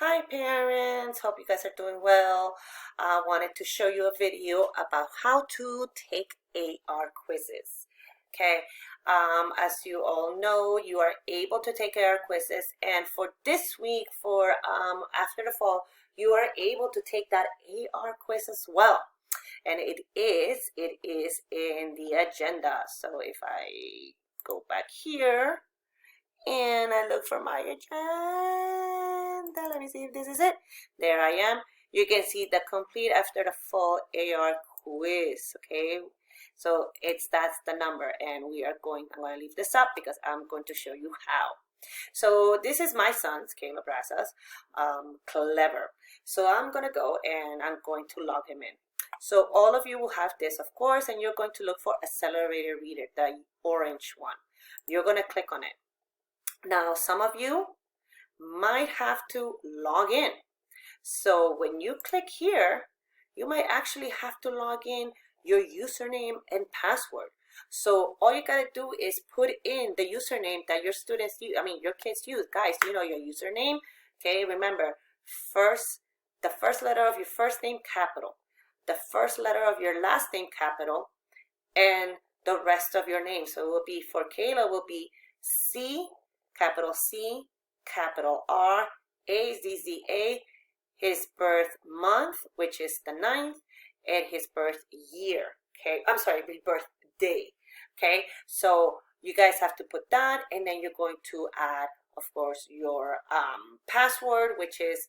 Hi parents, hope you guys are doing well. I wanted to show you a video about how to take AR quizzes. Okay, as you all know, you are able to take AR quizzes, and for this week, for after the fall, you are able to take that AR quiz as well. And it is in the agenda. So if I go back here, and I look for my agenda. Let me see if this is it. There I am. You can see the complete after the fall AR quiz. Okay, so that's the number, and I'm going to leave this up because I'm going to show you how. So this is my son's, Caleb Braza's, Clever. So I'm gonna go and I'm going to log him in. So all of you will have this, of course, and you're going to look for Accelerator Reader, the orange one. You're gonna click on it. Now, some of you might have to log in. So when you click here, you might actually have to log in your username and password. So all you gotta do is put in the username that your students use, your kids use. Guys, you know your username. Okay, remember, the first letter of your first name, capital. The first letter of your last name, capital. And the rest of your name. So it will be, for Kayla, will be C, capital C, capital R, A-Z-Z-A, his birth month, which is the 9th, and his birth year, okay? I'm sorry, his birth day, okay? So you guys have to put that, and then you're going to add, of course, your password, which is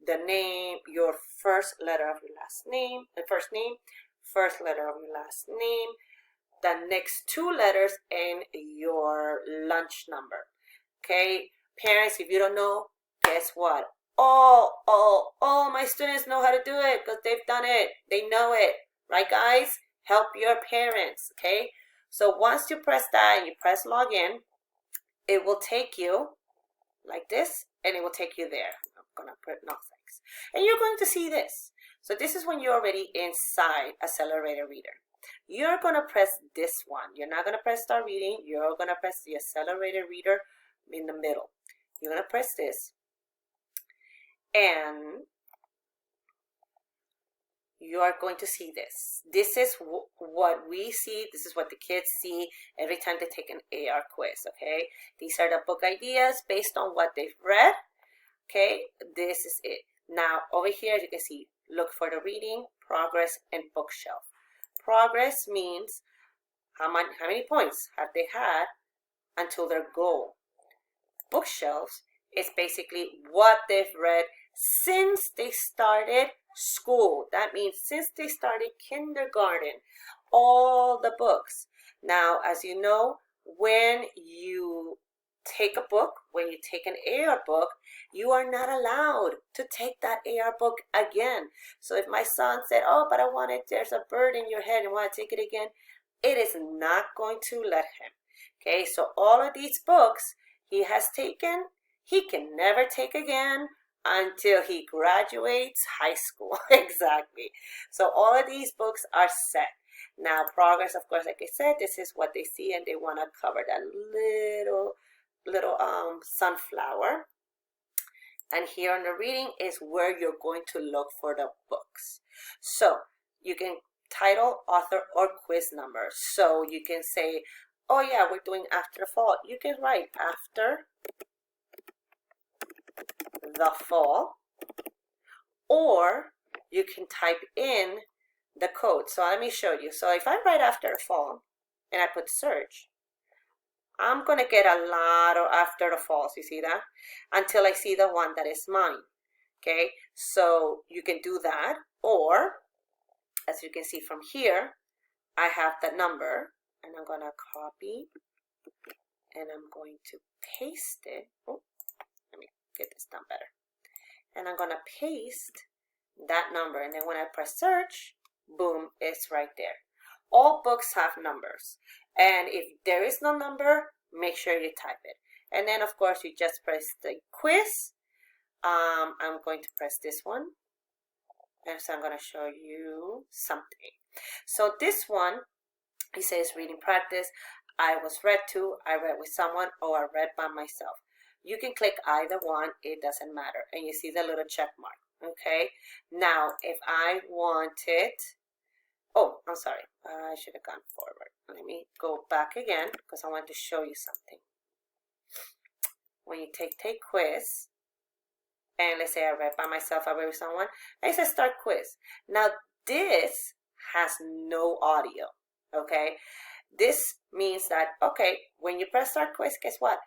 the name, your first letter of your last name, the first name, first letter of your last name, the next two letters, and your lunch number. Okay, parents, if you don't know, guess what? All my students know how to do it because they've done it. They know it, right, guys? Help your parents, okay? So once you press that and you press login, it will take you like this, and it will take you there. I'm gonna put no thanks. And you're going to see this. So this is when you're already inside Accelerator Reader. You're gonna press this one. You're not gonna press Start Reading. You're gonna press the Accelerator Reader in the middle. You're gonna press this, and you are going to see this. This is what we see. This is what the kids see every time they take an AR quiz, okay? These are the book ideas based on what they've read, okay? This is it. Now, over here, you can see, look for the reading, progress, and bookshelf. Progress means how many points have they had until their goal. Bookshelves is basically what they've read since they started school. That means since they started kindergarten, all the books. Now, as you know, when you take a book, when you take an AR book, you are not allowed to take that AR book again. So if my son said, oh, but there's a bird in your head and want to take it again, it is not going to let him. Okay, so all of these books he has taken, he can never take again until he graduates high school. Exactly. So all of these books are set. Now, progress, of course, like I said, this is what they see, and they want to cover that little sunflower. And here on the reading is where you're going to look for the books. So you can title, author, or quiz number. So you can say, oh yeah, we're doing After the Fall. You can write After the Fall, or you can type in the code. So let me show you. So if I write After the Fall and I put search, I'm going to get a lot of After the Falls. You see that? Until I see the one that is mine. Okay, so you can do that, or as you can see from here, I have the number, and I'm going to copy, and I'm going to paste it. Oh, let me get this done better. And I'm going to paste that number, and then when I press search, boom, it's right there. All books have numbers, and if there is no number, make sure you type it. And then, of course, you just press the quiz. I'm going to press this one, and so I'm going to show you something. So this one, it says reading practice. I was read to, I read with someone, or I read by myself. You can click either one, it doesn't matter. And you see the little check mark, okay? Now, if I wanted, oh, I'm sorry, I should have gone forward. Let me go back again because I want to show you something. When you take quiz, and let's say I read by myself, I read with someone, I say start quiz. Now this has no audio, okay? This means that, okay, when you press start quiz, guess what?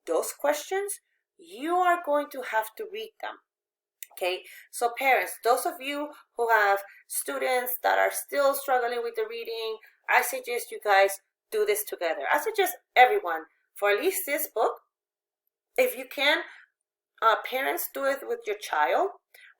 Those questions, you are going to have to read them, okay? So parents, those of you who have students that are still struggling with the reading, I suggest you guys do this together. I suggest everyone, for at least this book, if you can, parents, do it with your child,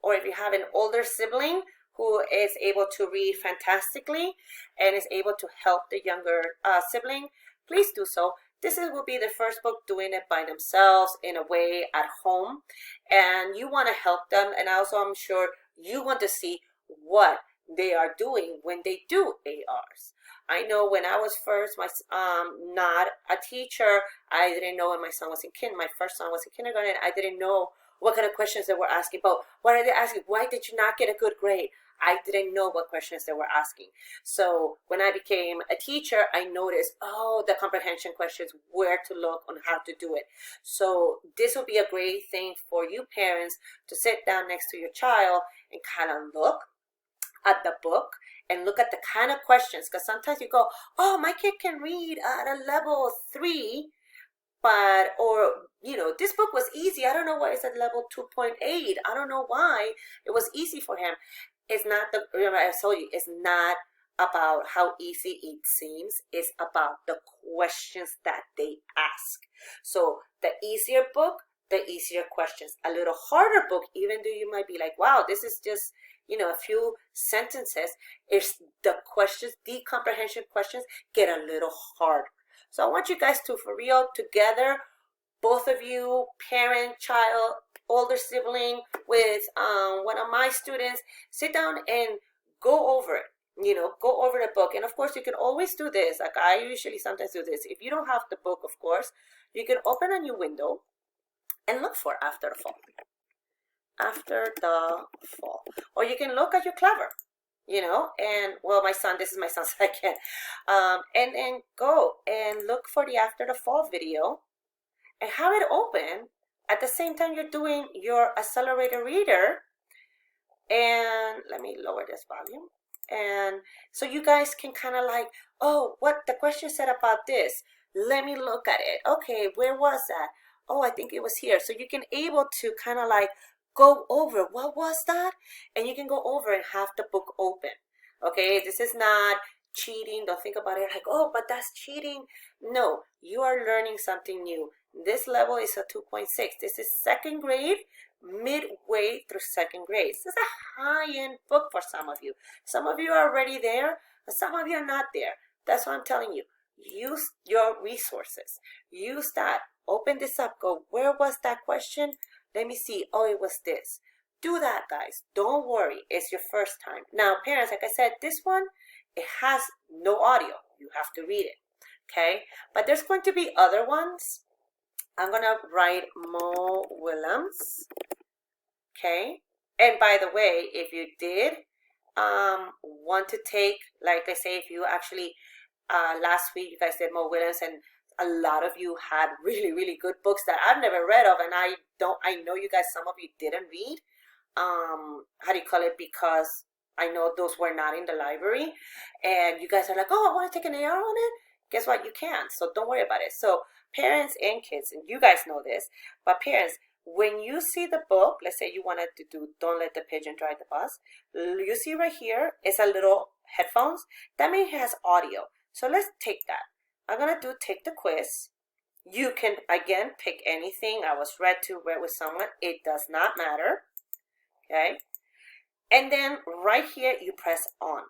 or if you have an older sibling who is able to read fantastically and is able to help the younger sibling, please do so. This will be the first book doing it by themselves in a way at home, and you want to help them, and also I'm sure you want to see what they are doing when they do ARs. I know when I was first, not a teacher, I didn't know when my son was in my first son was in kindergarten, I didn't know what kind of questions they were asking. But what are they asking? Why did you not get a good grade? I didn't know what questions they were asking. So when I became a teacher, I noticed, oh, the comprehension questions, where to look on how to do it. So this will be a great thing for you parents to sit down next to your child and kind of look at the book and look at the kind of questions, because sometimes you go, oh, my kid can read at a level 3, but, or, you know, this book was easy. I don't know why it's at level 2.8. I don't know why it was easy for him. It's not the, remember I told you, it's not about how easy it seems. It's about the questions that they ask. So the easier book, the easier questions. A little harder book, even though you might be like, wow, this is just, you know, a few sentences, is the questions, the comprehension questions get a little harder. So I want you guys to, for real, together, both of you, parent, child, older sibling, with one of my students, sit down and go over it. You know, go over the book. And of course, you can always do this. Like I usually sometimes do this. If you don't have the book, of course, you can open a new window and look for After the Fall. After the Fall. Or you can look at your Clever, you know, and well, my son, this is my son, so I can't. And go and look for the After the Fall video and have it open at the same time you're doing your accelerator reader. And let me lower this volume. And so you guys can kind of like, oh, what the question said about this. Let me look at it. Okay, where was that? Oh, I think it was here. So you can able to kind of like go over what was that, and you can go over and have the book open. Okay, this is not cheating. Don't think about it like, oh, but that's cheating. No, you are learning something new. This level is a 2.6. This is second grade, midway through second grade. This is a high-end book for some of you. Some of you are already there, but some of you are not there. That's what I'm telling you. Use your resources. Use that. Open this up. Go, where was that question? Let me see. Oh, it was this. Do that, guys. Don't worry. It's your first time. Now, parents, like I said, this one, it has no audio. You have to read it. Okay? But there's going to be other ones. I'm going to write Mo Willems. Okay? And by the way, if you did want to take, like I say, if you actually, last week you guys did Mo Willems, and a lot of you had really, really good books that I've never read of, and I know you guys, some of you didn't read, how do you call it, because I know those were not in the library, and you guys are like, oh, I want to take an AR on it. Guess what? You can, so don't worry about it. So parents and kids, and you guys know this, but parents, when you see the book, let's say you wanted to do Don't Let the Pigeon Drive the Bus, you see right here is a little headphones. That means it has audio. So let's take that. I'm going to do Take the Quiz. You can, again, pick anything. I was read with someone. It does not matter. Okay? And then right here, you press on.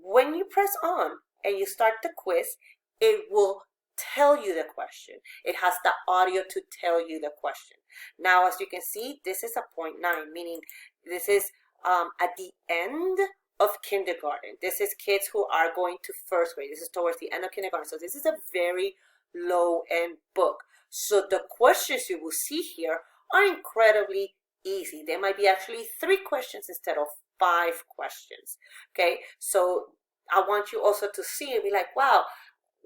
When you press on and you start the quiz, it will tell you the question. It has the audio to tell you the question. Now, as you can see, this is a 0.9, meaning this is at the end of kindergarten. This is kids who are going to first grade. This is towards the end of kindergarten. So this is a very low-end book. So the questions you will see here are incredibly easy. There might be actually 3 questions instead of 5 questions. Okay, so I want you also to see and be like, wow,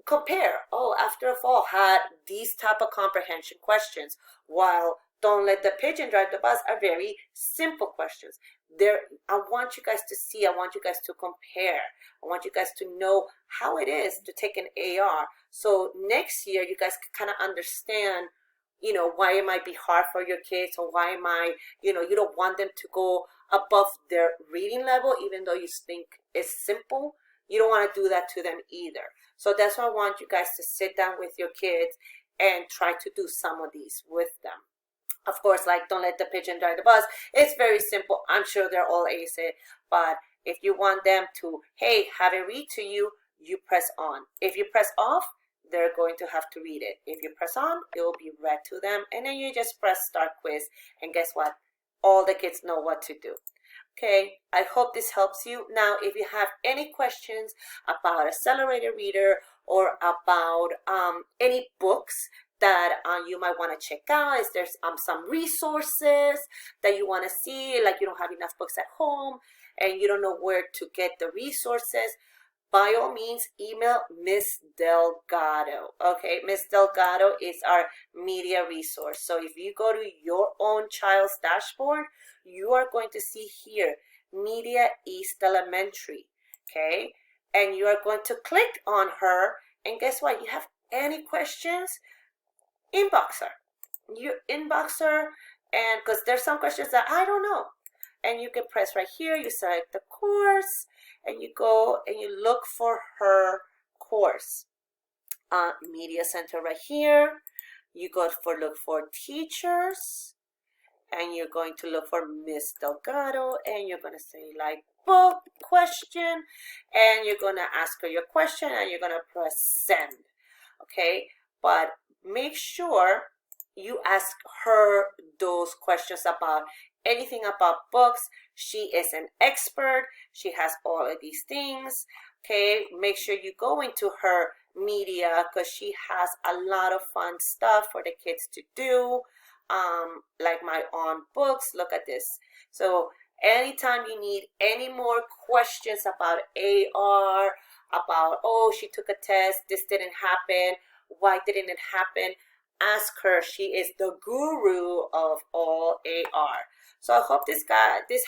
compare. Oh, After a Fall had these type of comprehension questions, while Don't Let the Pigeon Drive the Bus are very simple questions. I want you guys to see, I want you guys to compare. I want you guys to know how it is to take an AR. So next year, you guys can kind of understand, why it might be hard for your kids, or why you don't want them to go above their reading level, even though you think it's simple. You don't want to do that to them either. So that's why I want you guys to sit down with your kids and try to do some of these with them. Of course, like Don't Let the Pigeon Drive the Bus, it's very simple. I'm sure they're all ace it, but if you want them to, hey, have it read to you, you press on. If you press off, they're going to have to read it. If you press on, it will be read to them, and then you just press start quiz, and guess what? All the kids know what to do. Okay, I hope this helps you. Now, if you have any questions about Accelerated Reader or about any books that you might want to check out, is there's some resources that you want to see, like you don't have enough books at home and you don't know where to get the resources, by all means, email Miss Delgado. Okay, Miss Delgado is our media resource. So if you go to your own child's dashboard, you are going to see here, Media East Elementary. Okay, and you are going to click on her, and guess what? You have any questions? Inbox her. You inbox her, and because there's some questions that I don't know. And you can press right here, you select the course, and you go and you look for her course. Media Center right here. You go look for teachers, and you're going to look for Miss Delgado, and you're going to say like book question, and you're going to ask her your question, and you're going to press send. Okay, but make sure you ask her those questions about anything about books. She is an expert. She has all of these things. Okay, make sure you go into her media because she has a lot of fun stuff for the kids to do. Like my own books. Look at this. So anytime you need any more questions about AR, about, oh, she took a test, this didn't happen, why didn't it happen? Ask her. She is the guru of all AR. So I hope this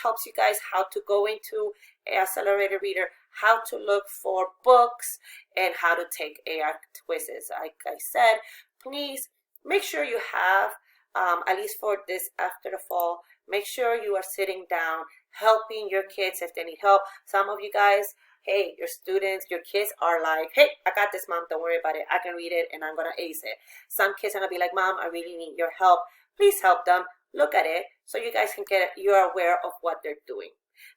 helps you guys how to go into Accelerated Reader, how to look for books, and how to take AR quizzes. Like I said, please make sure you have, at least for this After the Fall, make sure you are sitting down, helping your kids if they need help. Some of you guys, hey, your students, your kids are like, hey, I got this, Mom, don't worry about it. I can read it and I'm going to ace it. Some kids are going to be like, Mom, I really need your help. Please help them. Look at it so you guys can you're aware of what they're doing.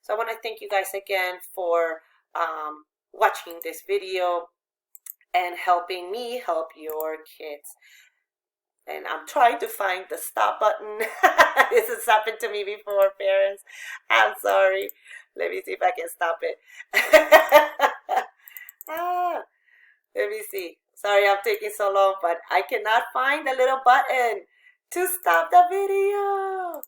So I want to thank you guys again for watching this video and helping me help your kids. And I'm trying to find the stop button. This has happened to me before, parents. I'm sorry. Let me see if I can stop it. Let me see. Sorry I'm taking so long, but I cannot find the little button to stop the video.